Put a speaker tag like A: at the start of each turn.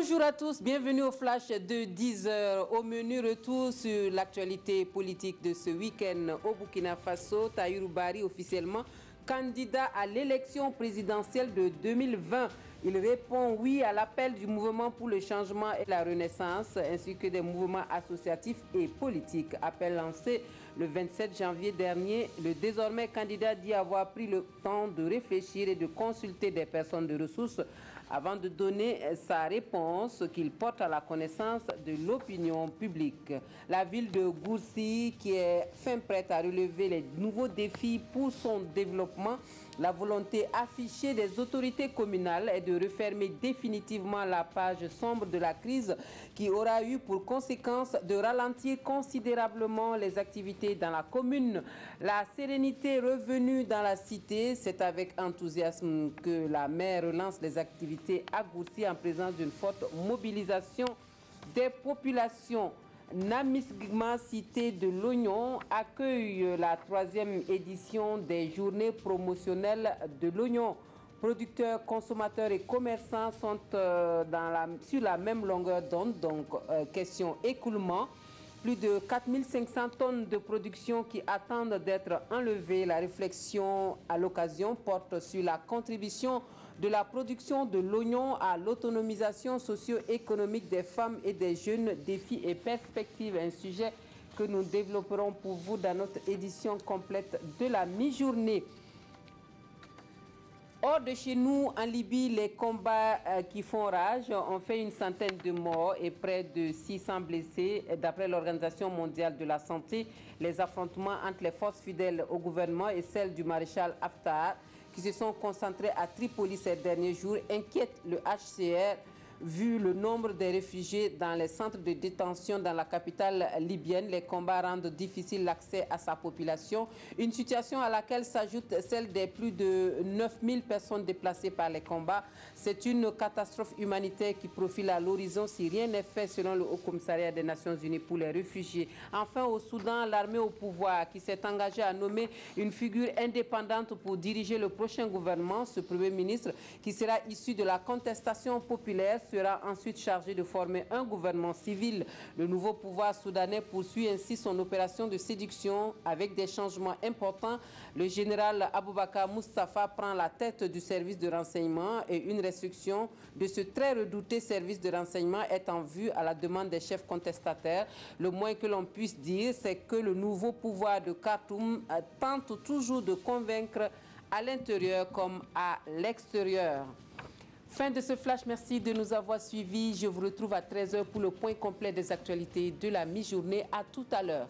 A: Bonjour à tous, bienvenue au flash de 10h. Au menu, retour sur l'actualité politique de ce week-end au Burkina Faso. Tahirou Barry officiellement candidat à l'élection présidentielle de 2020. Il répond oui à l'appel du mouvement pour le changement et la renaissance ainsi que des mouvements associatifs et politiques. Appel lancé le 27 janvier dernier, le désormais candidat dit avoir pris le temps de réfléchir et de consulter des personnes de ressources avant de donner sa réponse qu'il porte à la connaissance de l'opinion publique. La ville de Gourcy qui est fin prête à relever les nouveaux défis pour son développement. La volonté affichée des autorités communales est de refermer définitivement la page sombre de la crise qui aura eu pour conséquence de ralentir considérablement les activités dans la commune. La sérénité revenue dans la cité, c'est avec enthousiasme que la maire relance les activités à Gourcy en présence d'une forte mobilisation des populations. Namisgma Cité de l'Oignon accueille la 3e édition des journées promotionnelles de l'oignon. Producteurs, consommateurs et commerçants sont sur la même longueur d'onde, donc question écoulement. Plus de 4500 tonnes de production qui attendent d'être enlevées. La réflexion à l'occasion porte sur la contribution de la production de l'oignon à l'autonomisation socio-économique des femmes et des jeunes, défis et perspectives. Un sujet que nous développerons pour vous dans notre édition complète de la mi-journée. Hors de chez nous, en Libye, les combats qui font rage ont fait une centaine de morts et près de 600 blessés. D'après l'Organisation mondiale de la santé, les affrontements entre les forces fidèles au gouvernement et celles du maréchal Haftar, qui se sont concentrés à Tripoli ces derniers jours, inquiètent le HCR. Vu le nombre de réfugiés dans les centres de détention dans la capitale libyenne, les combats rendent difficile l'accès à sa population. Une situation à laquelle s'ajoute celle des plus de 9000 personnes déplacées par les combats. C'est une catastrophe humanitaire qui profile à l'horizon si rien n'est fait selon le Haut Commissariat des Nations Unies pour les réfugiés. Enfin, au Soudan, l'armée au pouvoir qui s'est engagée à nommer une figure indépendante pour diriger le prochain gouvernement. Ce Premier ministre, qui sera issu de la contestation populaire, sera ensuite chargé de former un gouvernement civil. Le nouveau pouvoir soudanais poursuit ainsi son opération de séduction avec des changements importants. Le général Aboubakar Mustafa prend la tête du service de renseignement et une restriction de ce très redouté service de renseignement est en vue à la demande des chefs contestataires. Le moins que l'on puisse dire, c'est que le nouveau pouvoir de Khartoum tente toujours de convaincre à l'intérieur comme à l'extérieur. Fin de ce flash, merci de nous avoir suivis. Je vous retrouve à 13h pour le point complet des actualités de la mi-journée. À tout à l'heure.